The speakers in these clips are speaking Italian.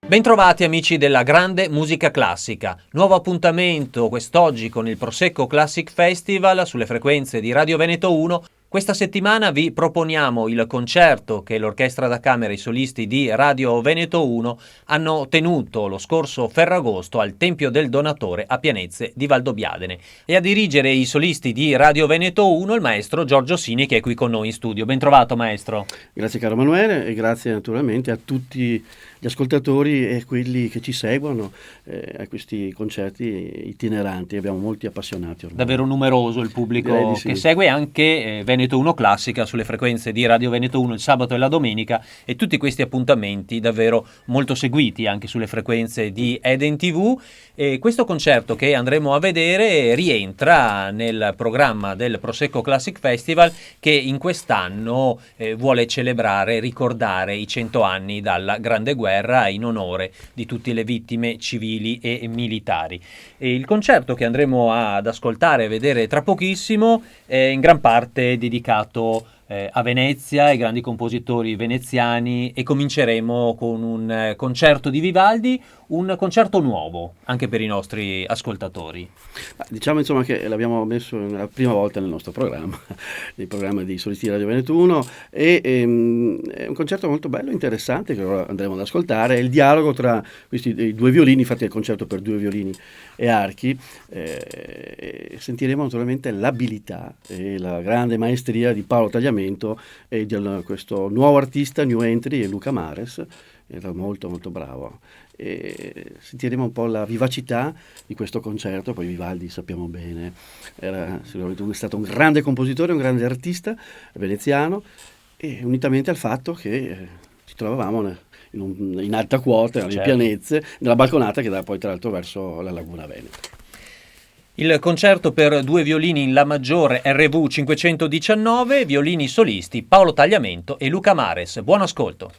Bentrovati amici della grande musica classica. Nuovo appuntamento quest'oggi con il Prosecco Classic Festival sulle frequenze di Radio Veneto 1. Questa settimana vi proponiamo il concerto che l'Orchestra da Camera e i solisti di Radio Veneto 1 hanno tenuto lo scorso Ferragosto al Tempio del Donatore a Pianezze di Valdobbiadene. E a dirigere i solisti di Radio Veneto 1 il maestro Giorgio Sini, che è qui con noi in studio. Bentrovato maestro. Grazie caro Manuele e grazie naturalmente a tutti gli ascoltatori e quelli che ci seguono a questi concerti itineranti. Abbiamo molti appassionati ormai. Davvero numeroso il pubblico sì. Che segue anche Veneto 1 Classica sulle frequenze di Radio Veneto 1 il sabato e la domenica, e tutti questi appuntamenti davvero molto seguiti anche sulle frequenze di Eden TV. E questo concerto che andremo a vedere rientra nel programma del Prosecco Classic Festival, che in quest'anno vuole celebrare e ricordare i 100 anni dalla Grande Guerra in onore di tutte le vittime civili e militari. E il concerto che andremo ad ascoltare e vedere tra pochissimo è in gran parte dedicato a Venezia, ai grandi compositori veneziani, e cominceremo con un concerto di Vivaldi, un concerto nuovo anche per i nostri ascoltatori. Diciamo insomma che l'abbiamo messo la prima volta nel nostro programma, nel programma di solisti di Radio Veneto 1, e è un concerto molto bello, interessante, che ora andremo ad ascoltare. È il dialogo tra questi due violini, infatti è il concerto per due violini e archi. Sentiremo naturalmente l'abilità e la grande maestria di Paolo Tagliamento e di questo nuovo artista, new entry, Luca Mares. Era molto molto bravo, e sentiremo un po' la vivacità di questo concerto. Poi Vivaldi, sappiamo bene, era sicuramente stato un grande compositore, un grande artista veneziano, e unitamente al fatto che ci trovavamo in alta quota, in Pianezze, nella balconata che dà poi tra l'altro verso la Laguna Veneta. Il concerto per due violini in La maggiore RV 519, violini solisti Paolo Tagliamento e Luca Mares. Buon ascolto.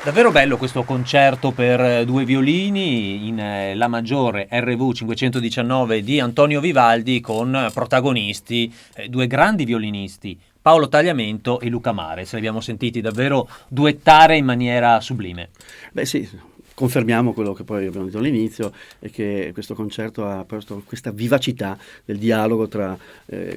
Davvero bello questo concerto per due violini in La maggiore RV 519 di Antonio Vivaldi, con protagonisti due grandi violinisti, Paolo Tagliamento e Luca Mares. Li abbiamo sentiti davvero duettare in maniera sublime. Beh sì, confermiamo quello che poi abbiamo detto all'inizio, e che questo concerto ha questa vivacità del dialogo tra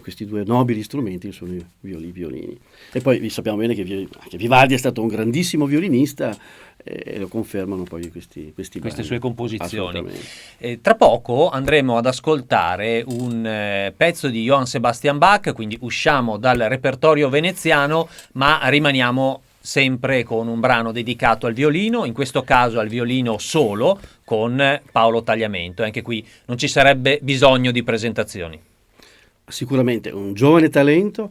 questi due nobili strumenti che sono i violini. E poi sappiamo bene che anche Vivaldi è stato un grandissimo violinista, e lo confermano poi queste sue composizioni. Assolutamente. Tra poco andremo ad ascoltare un pezzo di Johann Sebastian Bach, quindi usciamo dal repertorio veneziano, ma rimaniamo sempre con un brano dedicato al violino, in questo caso al violino solo, con Paolo Tagliamento. Anche qui non ci sarebbe bisogno di presentazioni. Sicuramente un giovane talento,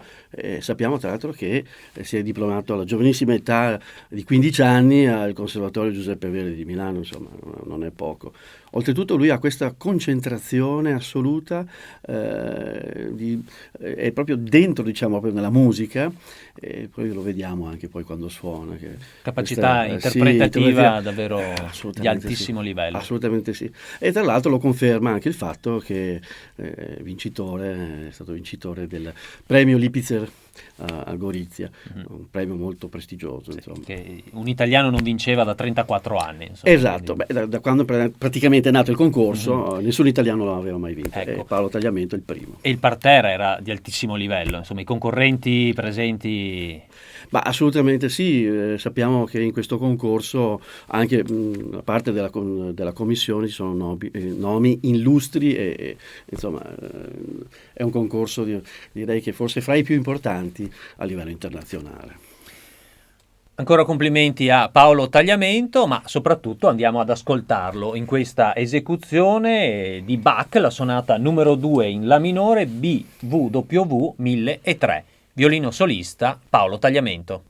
sappiamo tra l'altro che si è diplomato alla giovanissima età di 15 anni al Conservatorio Giuseppe Verdi di Milano, insomma non è poco. Oltretutto lui ha questa concentrazione assoluta, è proprio dentro, diciamo, proprio nella musica, e poi lo vediamo anche poi quando suona. Capacità interpretativa davvero di altissimo livello. Assolutamente sì. E tra l'altro lo conferma anche il fatto che è stato vincitore del premio Lipitzer a Gorizia, un premio molto prestigioso. Sì, insomma. Che un italiano non vinceva da 34 anni. Insomma, Esatto, da quando praticamente è nato il concorso, nessun italiano lo aveva mai vinto, ecco. E Paolo Tagliamento è il primo. E il parterre era di altissimo livello, insomma i concorrenti presenti... Ma assolutamente sì, sappiamo che in questo concorso anche da parte della commissione ci sono nomi illustri, e insomma è un concorso direi che forse fra i più importanti a livello internazionale. Ancora complimenti a Paolo Tagliamento, ma soprattutto andiamo ad ascoltarlo in questa esecuzione di Bach, la sonata numero 2 in La minore BWV 1003. Violino solista Paolo Tagliamento.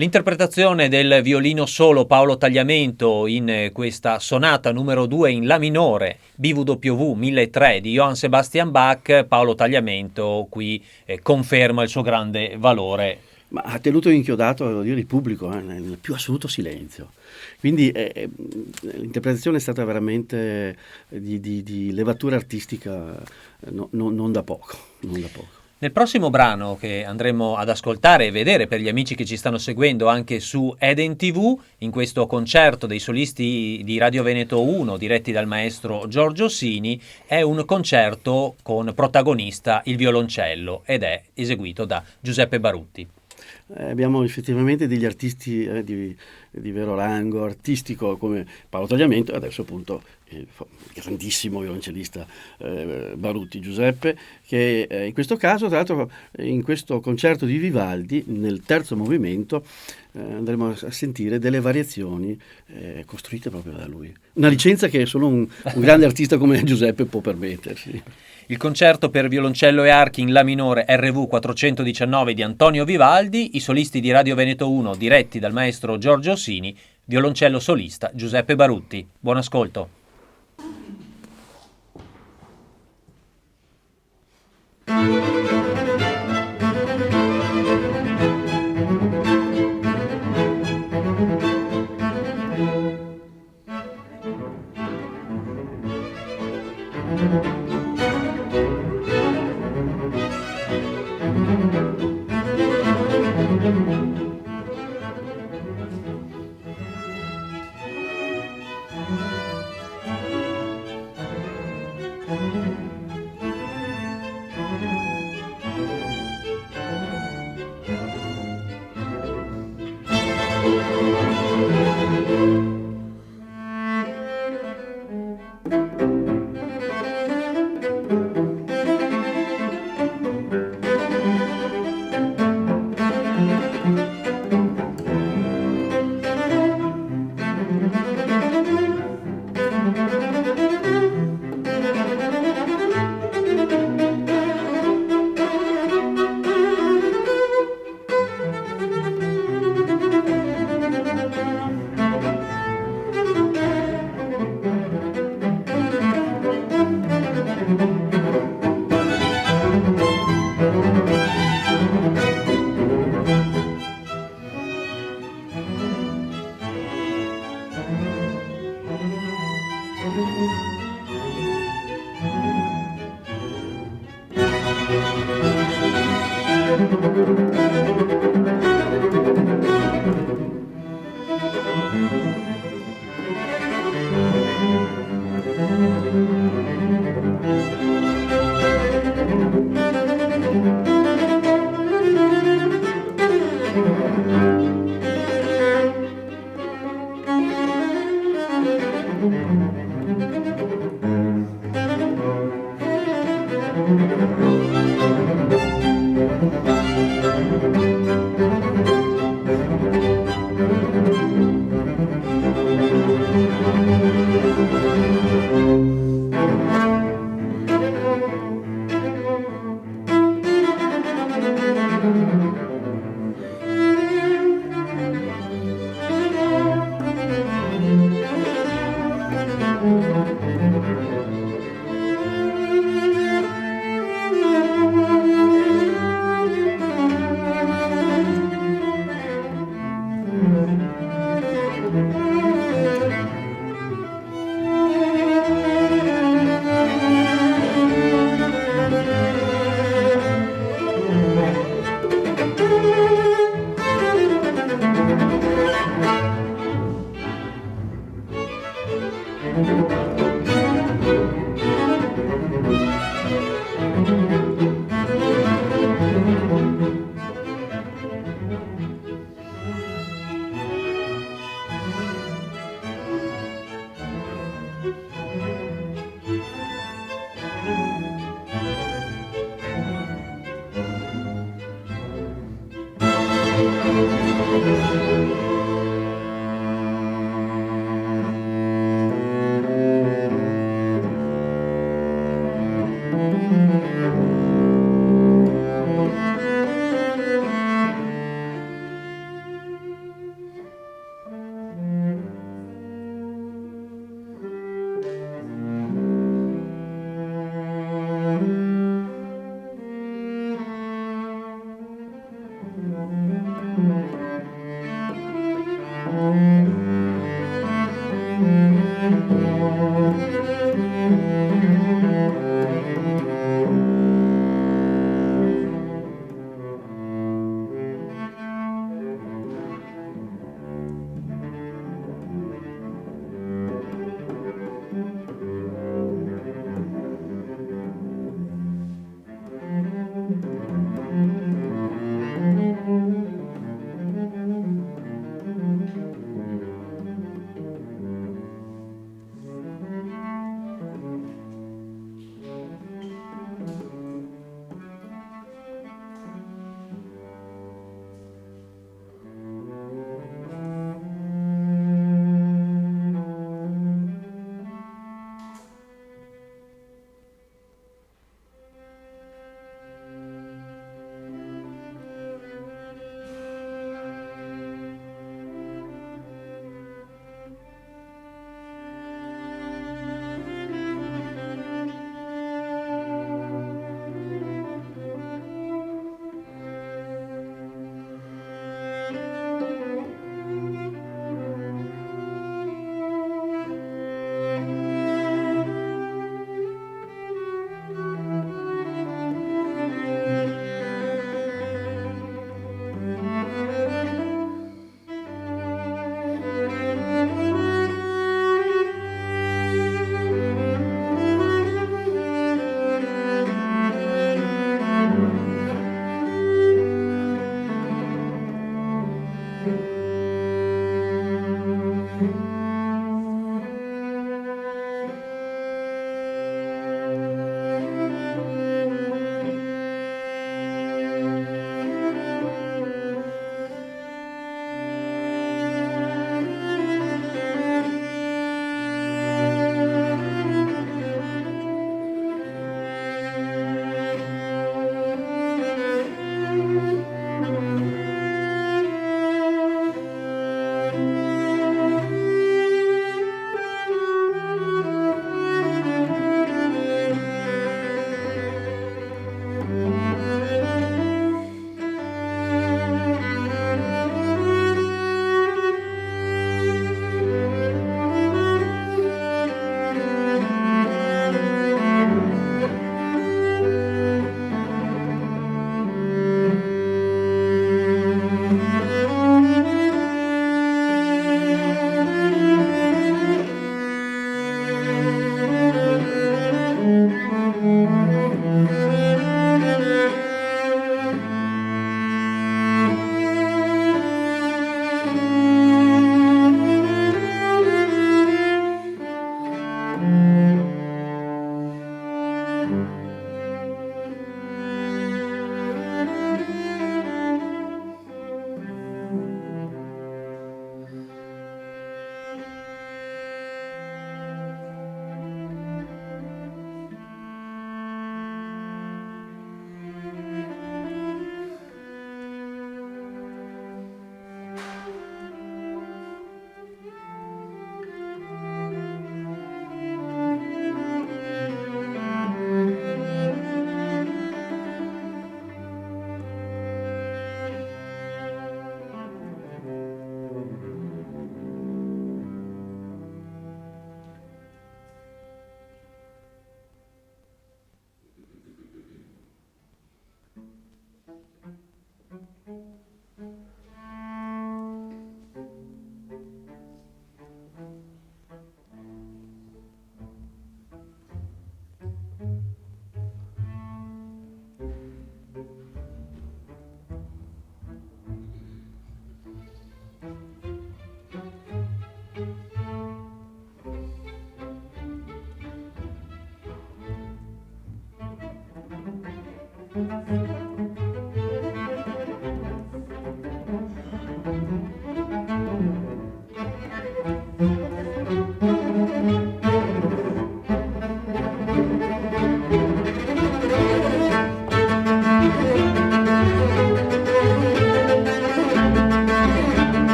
L'interpretazione del violino solo Paolo Tagliamento in questa sonata numero 2 in La minore BWV 1003 di Johann Sebastian Bach. Paolo Tagliamento qui conferma il suo grande valore. Ma ha tenuto inchiodato, devo dire, il pubblico nel più assoluto silenzio. Quindi l'interpretazione è stata veramente di levatura artistica non da poco, non da poco. Nel prossimo brano che andremo ad ascoltare e vedere per gli amici che ci stanno seguendo anche su Eden TV, in questo concerto dei solisti di Radio Veneto 1 diretti dal maestro Giorgio Sini, è un concerto con protagonista il violoncello ed è eseguito da Giuseppe Barutti. Abbiamo effettivamente degli artisti di vero rango artistico come Paolo Tagliamento e adesso appunto il grandissimo violoncellista Barutti Giuseppe, che in questo caso, tra l'altro, in questo concerto di Vivaldi, nel terzo movimento, andremo a sentire delle variazioni costruite proprio da lui. Una licenza che solo un grande artista come Giuseppe può permettersi. Il concerto per violoncello e archi in La minore RV 419 di Antonio Vivaldi, i solisti di Radio Veneto 1 diretti dal maestro Giorgio Sini, violoncello solista Giuseppe Barutti. Buon ascolto.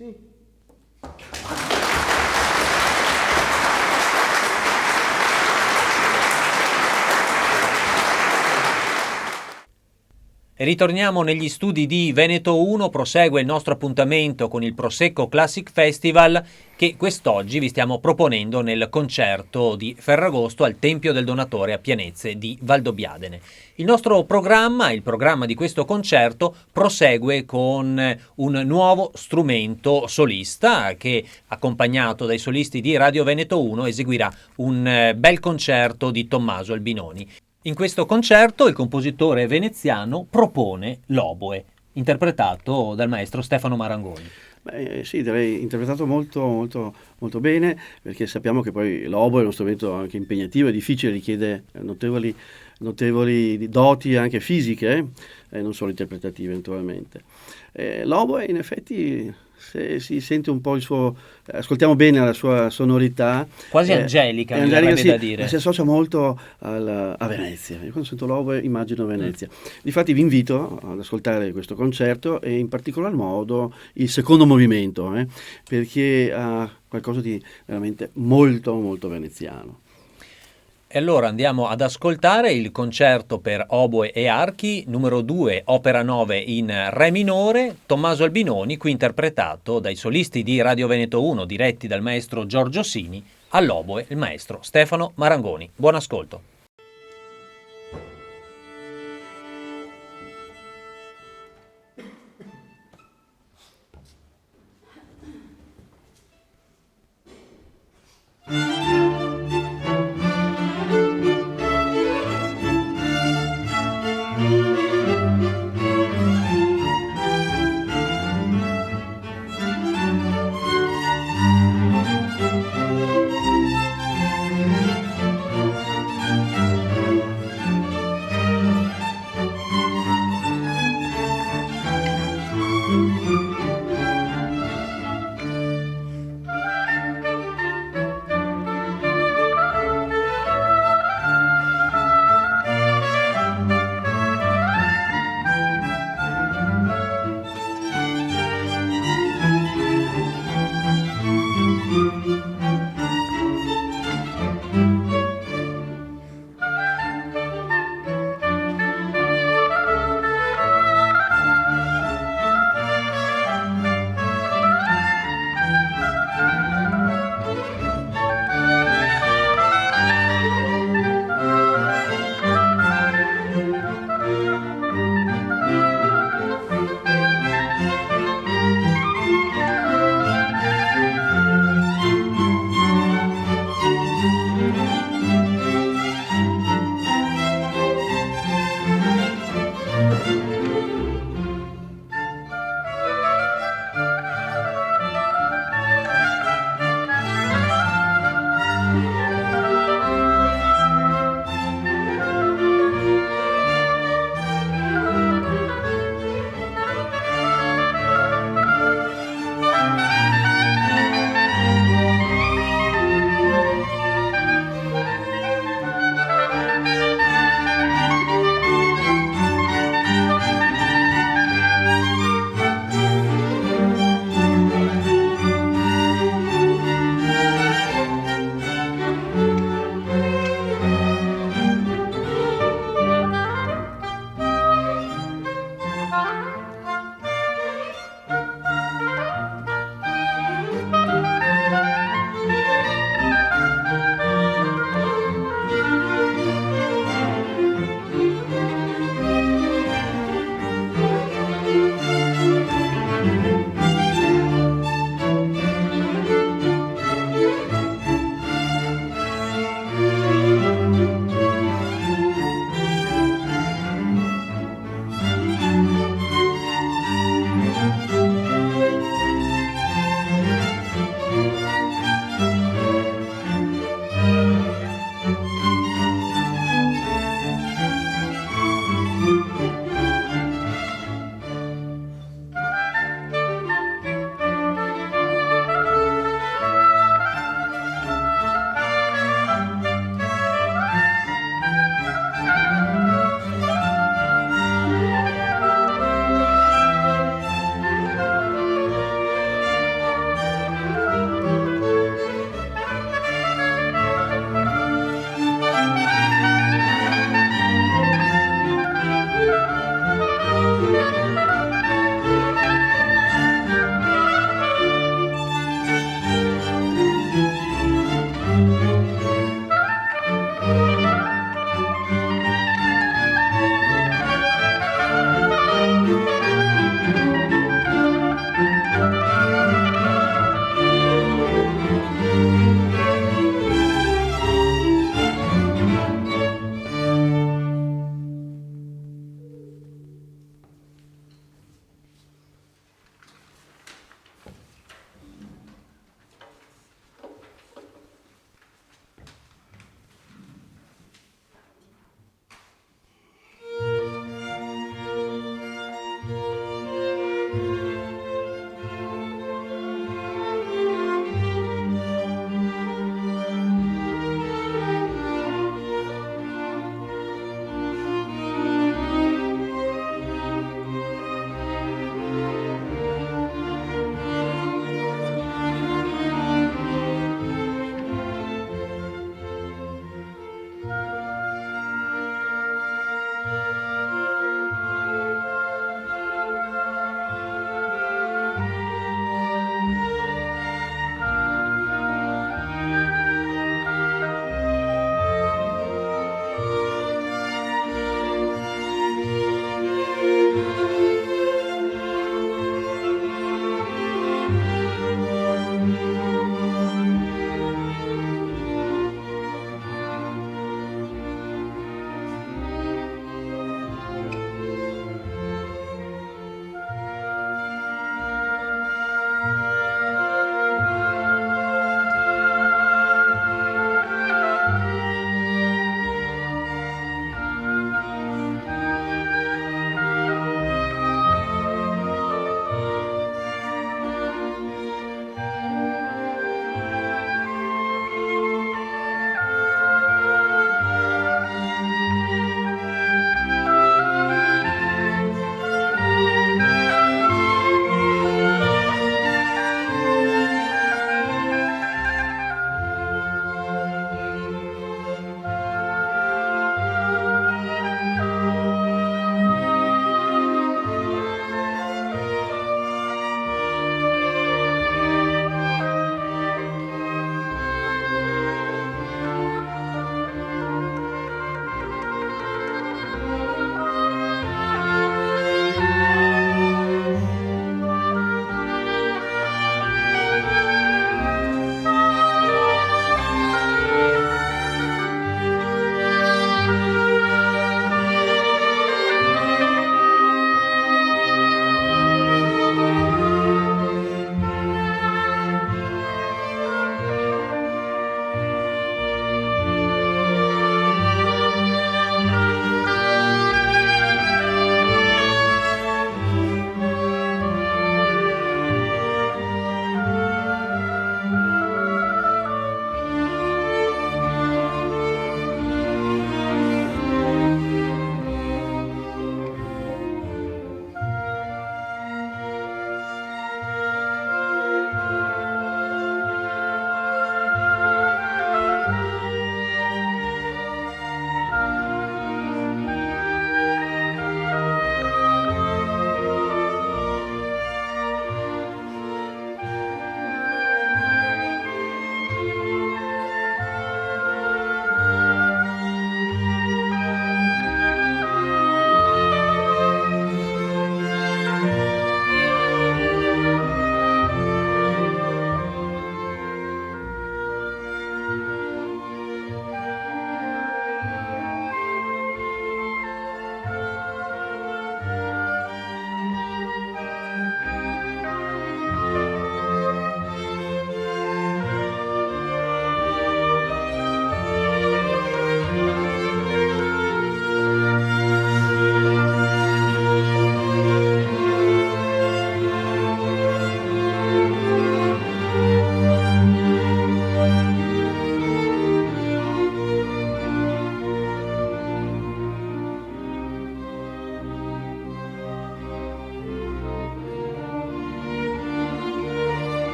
E ritorniamo negli studi di Veneto 1, prosegue il nostro appuntamento con il Prosecco Classic Festival che quest'oggi vi stiamo proponendo nel concerto di Ferragosto al Tempio del Donatore a Pianezze di Valdobbiadene. Il nostro programma, il programma di questo concerto, prosegue con un nuovo strumento solista che, accompagnato dai solisti di Radio Veneto 1, eseguirà un bel concerto di Tommaso Albinoni. In questo concerto il compositore veneziano propone l'oboe, interpretato dal maestro Stefano Marangoni. Sì, direi interpretato molto bene, perché sappiamo che poi l'oboe è uno strumento anche impegnativo e difficile, richiede notevoli doti anche fisiche, non solo interpretative eventualmente. L'oboe in effetti, se si sente un po' il suo, ascoltiamo bene la sua sonorità, quasi angelica, mi angelica, verrebbe da dire. Si associa molto a Venezia. Io quando sento l'oboe immagino Venezia. Difatti vi invito ad ascoltare questo concerto e in particolar modo il secondo movimento, perché ha qualcosa di veramente molto veneziano. E allora andiamo ad ascoltare il concerto per oboe e archi, numero 2, opera 9 in re minore, Tommaso Albinoni, qui interpretato dai solisti di Radio Veneto 1, diretti dal maestro Giorgio Sini, all'oboe il maestro Stefano Marangoni. Buon ascolto.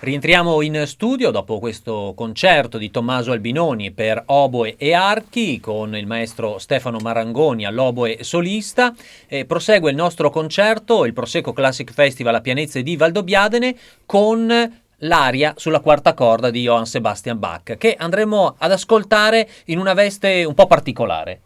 Rientriamo in studio dopo questo concerto di Tommaso Albinoni per oboe e archi con il maestro Stefano Marangoni all'oboe solista. Prosegue il nostro concerto, il Prosecco Classic Festival a Pianezze di Valdobbiadene, con l'aria sulla quarta corda di Johann Sebastian Bach, che andremo ad ascoltare in una veste un po' particolare.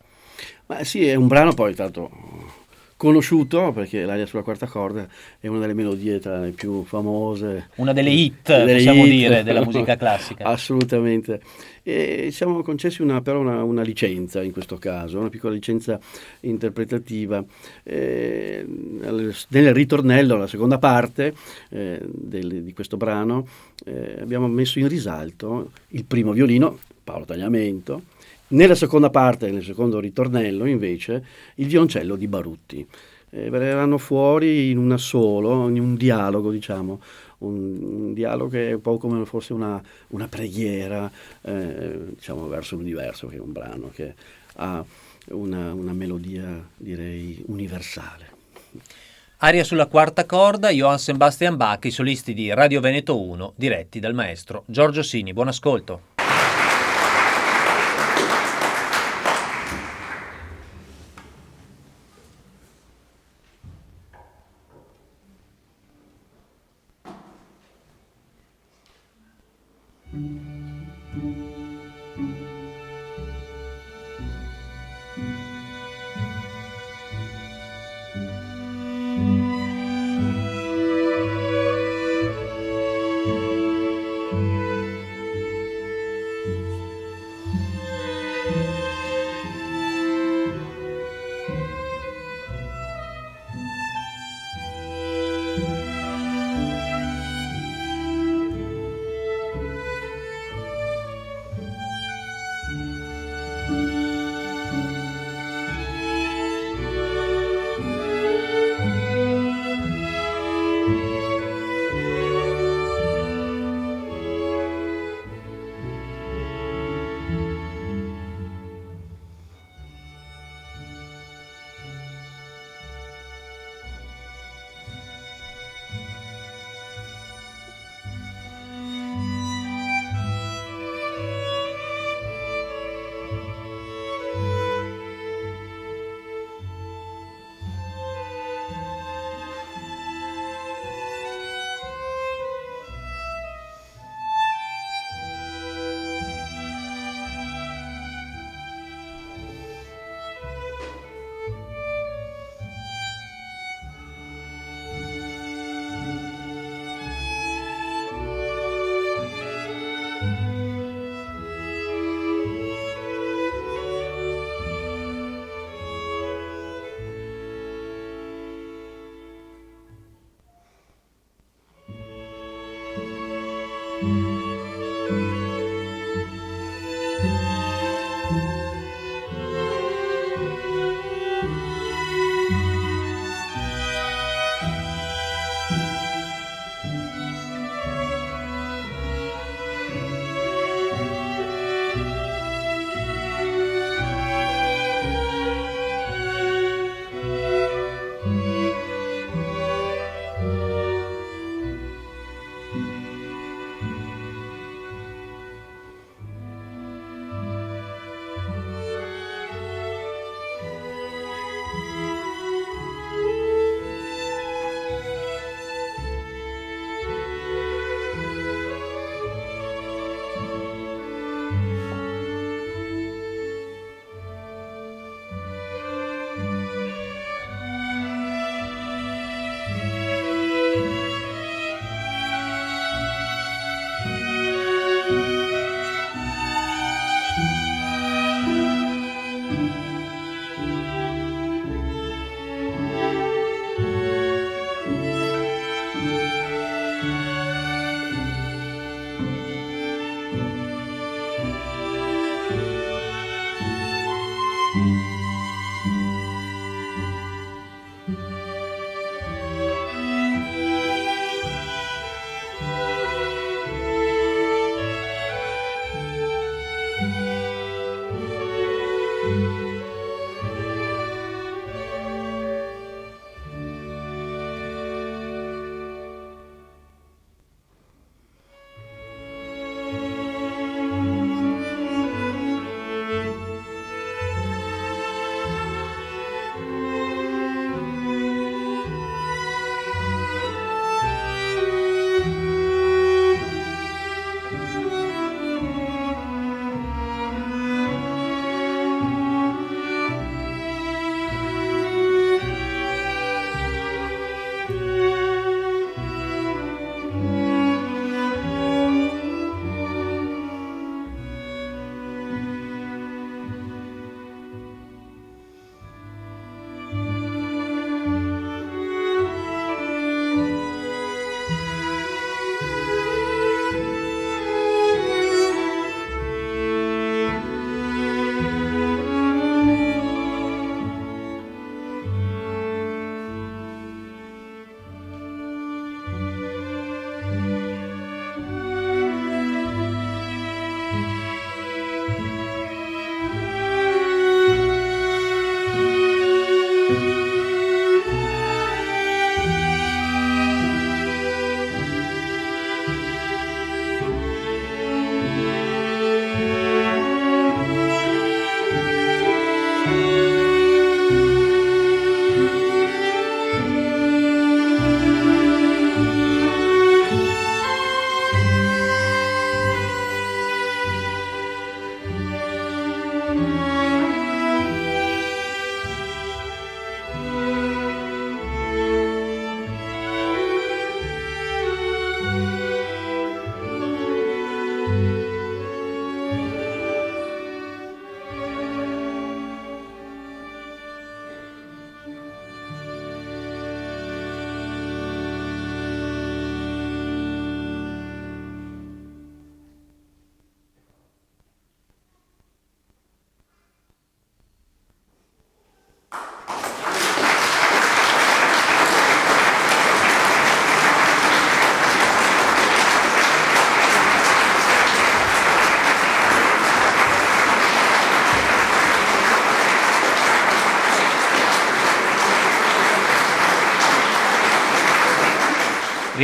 Ma sì, è un brano poi tanto conosciuto, perché l'aria sulla quarta corda è una delle melodie tra le più famose, una delle hit, possiamo dire, della musica classica. Assolutamente. E siamo concessi però una licenza in questo caso, una piccola licenza interpretativa. Nel ritornello, la seconda parte di questo brano, abbiamo messo in risalto il primo violino, Paolo Tagliamento. Nella seconda parte, nel secondo ritornello, invece, il violoncello di Barutti. Verranno fuori in un dialogo, diciamo, un dialogo che è un po' come forse una preghiera, diciamo, verso l'universo, che è un brano che ha una melodia, direi, universale. Aria sulla quarta corda, Johann Sebastian Bach, i solisti di Radio Veneto 1, diretti dal maestro Giorgio Sini. Buon ascolto.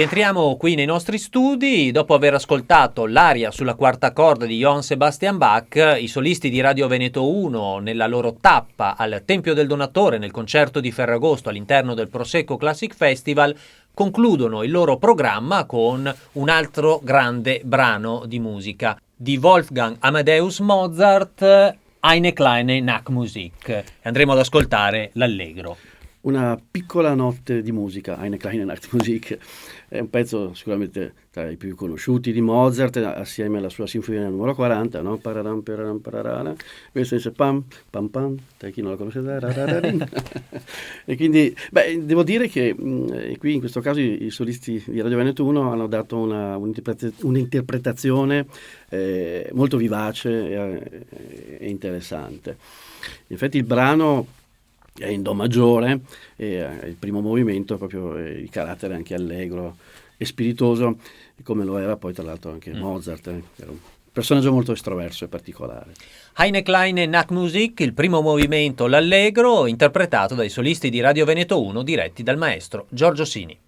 Rientriamo qui nei nostri studi dopo aver ascoltato l'aria sulla quarta corda di Johann Sebastian Bach. I solisti di Radio Veneto 1 nella loro tappa al Tempio del Donatore nel concerto di Ferragosto all'interno del Prosecco Classic Festival concludono il loro programma con un altro grande brano di musica di Wolfgang Amadeus Mozart, Eine kleine Nachtmusik. Andremo ad ascoltare l'Allegro. Una piccola notte di musica, Eine kleine Nachtmusik, è un pezzo sicuramente tra i più conosciuti di Mozart, assieme alla sua sinfonia numero 40, no? Pararam, pararam, pararam. Questo dice pam, pam, pam, per chi non la conosce. E quindi, devo dire che qui in questo caso i solisti di Radio Veneto 1 hanno dato un'interpretazione molto vivace e interessante. In effetti il brano è in do maggiore e il primo movimento è proprio di carattere anche allegro e spiritoso, come lo era poi tra l'altro anche Mozart, era un personaggio molto estroverso e particolare. Eine kleine Nachtmusik, il primo movimento, l'allegro, interpretato dai solisti di Radio Veneto 1 diretti dal maestro Giorgio Sini.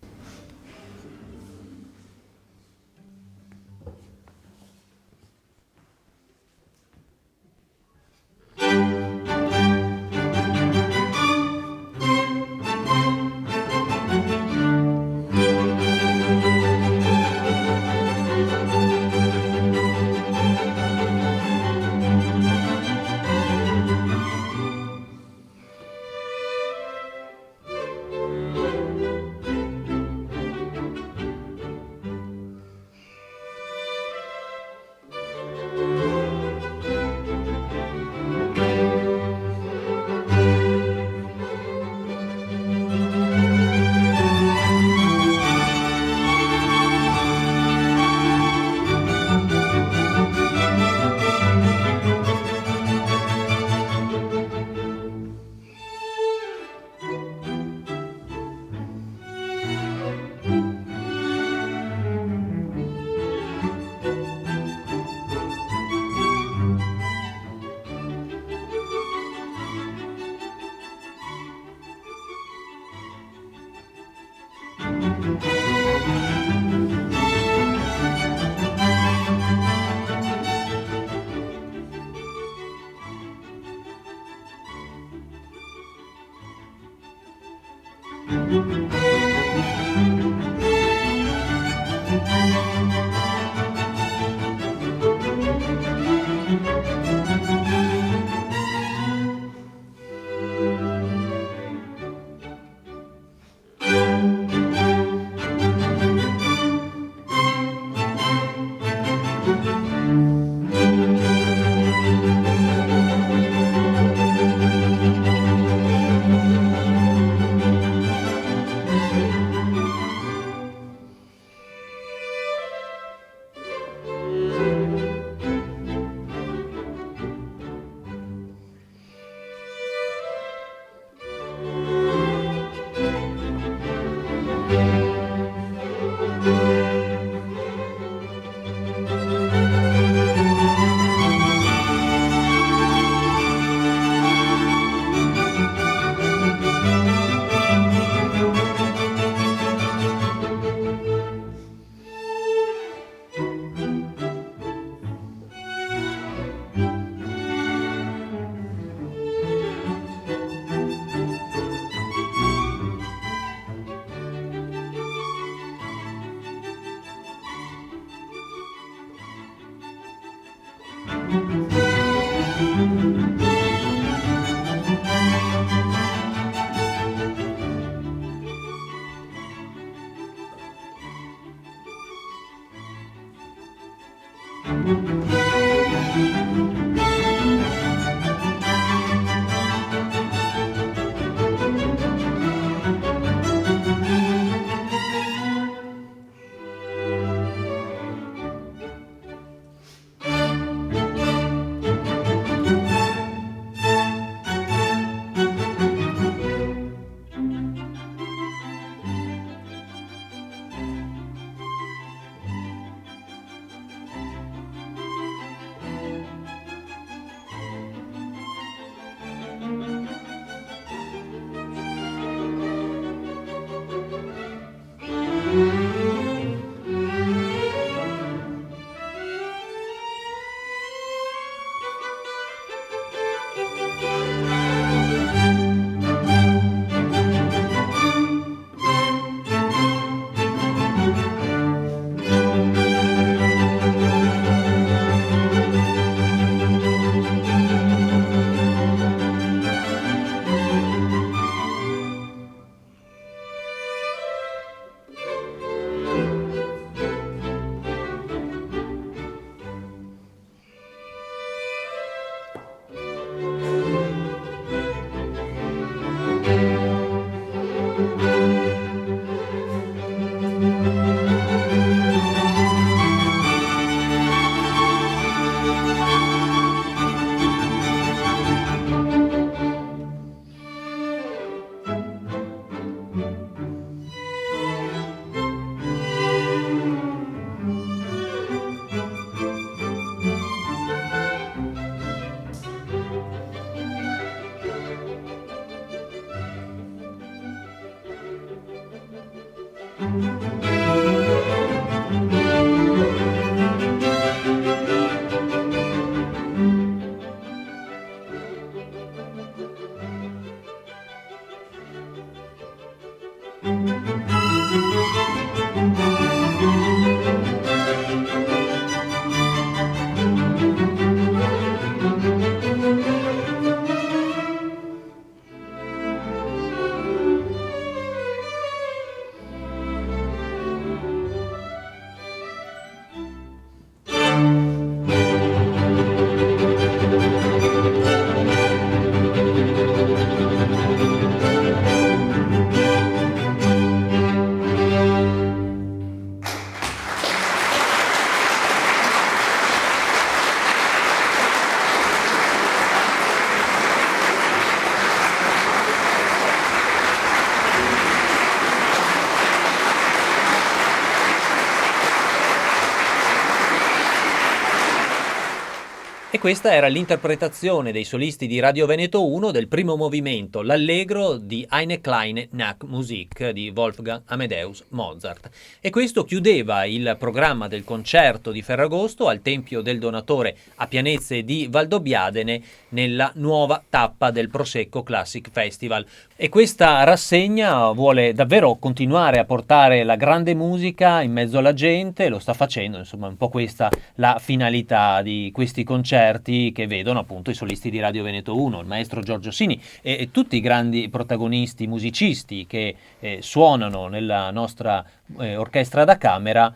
E questa era l'interpretazione dei solisti di Radio Veneto 1 del primo movimento, l'Allegro di Eine kleine Nachtmusik di Wolfgang Amadeus Mozart. E questo chiudeva il programma del concerto di Ferragosto al Tempio del Donatore a Pianezze di Valdobbiadene nella nuova tappa del Prosecco Classic Festival. E questa rassegna vuole davvero continuare a portare la grande musica in mezzo alla gente, lo sta facendo, insomma, un po' questa la finalità di questi concerti che vedono appunto i solisti di Radio Veneto 1, il maestro Giorgio Sini e tutti i grandi protagonisti musicisti che suonano nella nostra orchestra da camera,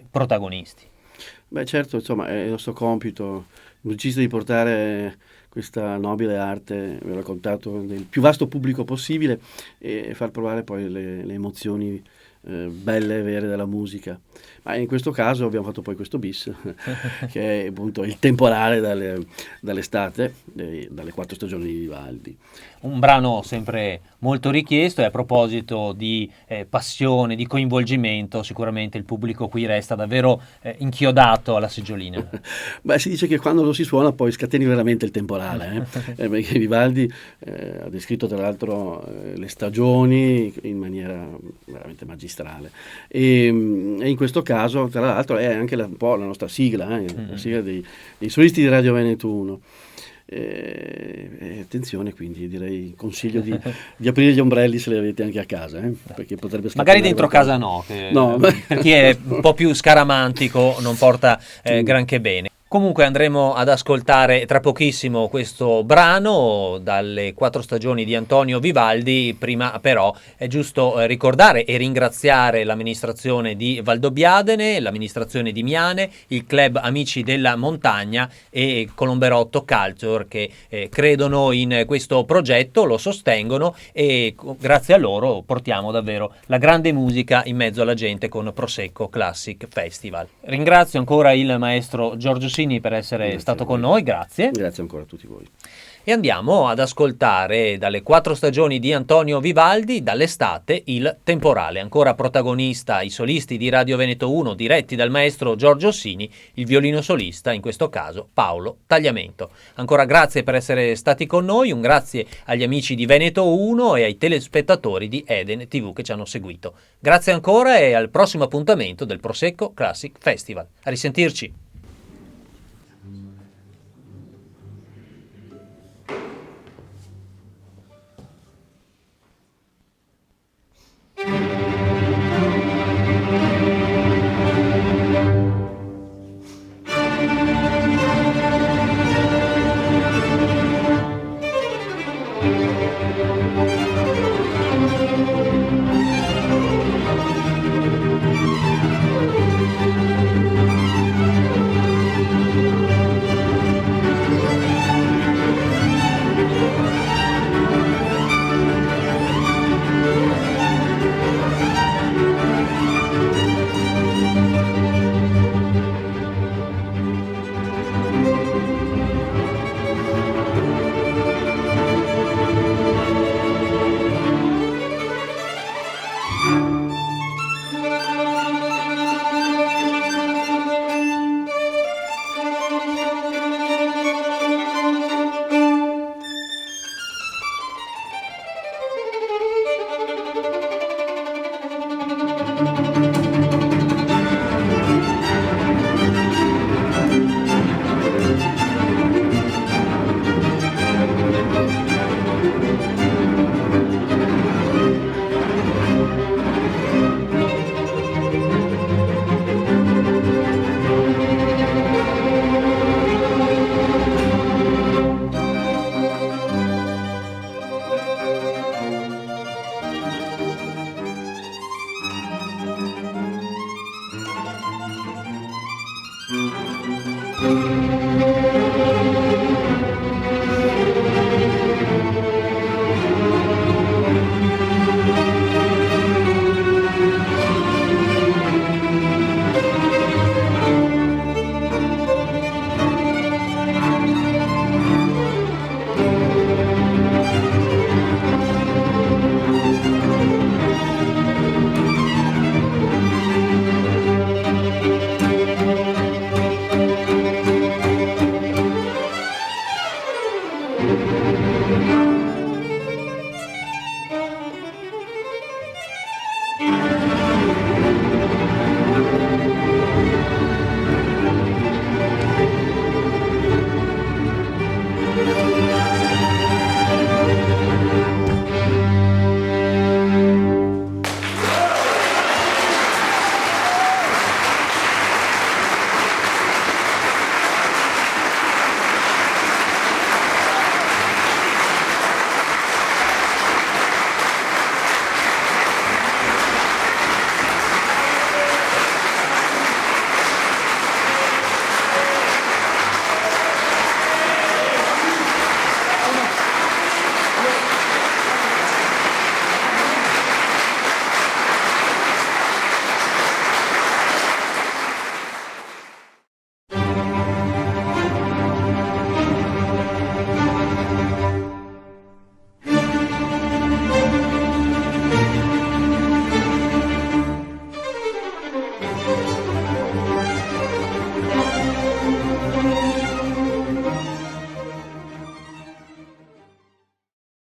protagonisti. Beh, certo, insomma, è il nostro compito, musicista, di portare questa nobile arte, vi ho raccontato, nel più vasto pubblico possibile e far provare poi le emozioni belle e vere della musica. Ma in questo caso abbiamo fatto poi questo bis che è appunto il temporale dall'estate, dalle 4 stagioni di Vivaldi. Un brano sempre molto richiesto e a proposito di passione, di coinvolgimento, sicuramente il pubblico qui resta davvero inchiodato alla seggiolina. Beh, si dice che quando lo si suona poi scateni veramente il temporale, perché Vivaldi ha descritto tra l'altro le stagioni in maniera veramente magistrale e in questo caso tra l'altro è anche un po' la nostra sigla, la sigla dei solisti di Radio Veneto 1. Attenzione, quindi direi, consiglio di aprire gli ombrelli se li avete anche a casa, perché potrebbe magari dentro casa no, per chi è un po' più scaramantico non porta granché bene. Comunque andremo ad ascoltare tra pochissimo questo brano dalle 4 stagioni di Antonio Vivaldi. Prima però è giusto ricordare e ringraziare l'amministrazione di Valdobbiadene, l'amministrazione di Miane, il club Amici della Montagna e Colomberotto Culture che credono in questo progetto, lo sostengono e grazie a loro portiamo davvero la grande musica in mezzo alla gente con Prosecco Classic Festival. Ringrazio ancora il maestro Giorgio Sini per essere stato con noi, grazie. Grazie ancora a tutti voi. E andiamo ad ascoltare dalle 4 stagioni di Antonio Vivaldi, dall'estate, il temporale. Ancora protagonista i solisti di Radio Veneto 1 diretti dal maestro Giorgio Sini, il violino solista, in questo caso Paolo Tagliamento. Ancora grazie per essere stati con noi, un grazie agli amici di Veneto 1 e ai telespettatori di Eden TV che ci hanno seguito. Grazie ancora e al prossimo appuntamento del Prosecco Classic Festival. A risentirci!